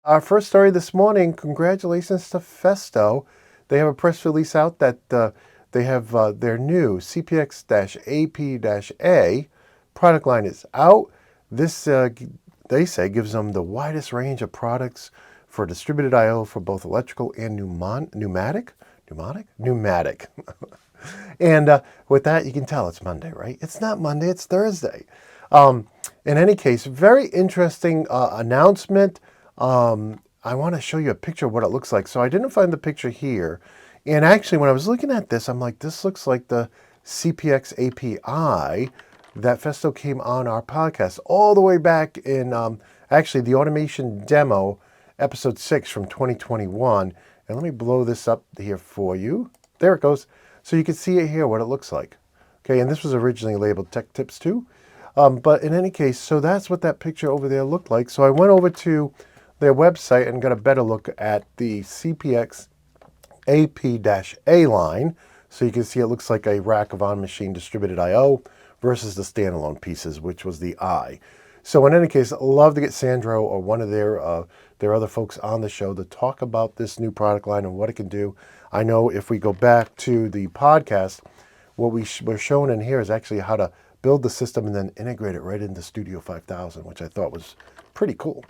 Our first story this morning, congratulations to Festo. They have a press release out that they have their new CPX-AP-A product line is out. This, they say, gives them the widest range of products for distributed I/O for both electrical and pneumatic. Pneumatic. And with that, you can tell it's Monday, right? It's not Monday, it's Thursday. Um, in any case, very interesting announcement. I want to show you a picture of what it looks like. So I didn't find the picture here. And actually, when I was looking at this, I'm like, this looks like the CPX API that Festo came on our podcast all the way back in, actually, the automation demo, episode 6 from 2021. And let me blow this up here for you. There it goes. So you can see it here, what it looks like. Okay, and this was originally labeled Tech Tips 2. But in any case, so that's what that picture over there looked like. So I went over to their website and got a better look at the CPX AP-A line. So you can see it looks like a rack of on-machine distributed I/O versus the standalone pieces, which was the I. So in any case, I'd love to get Sandro or one of their other folks on the show to talk about this new product line and what it can do. I know if we go back to the podcast, what we're showing in here is actually how to build the system and then integrate it right into Studio 5000, which I thought was pretty cool.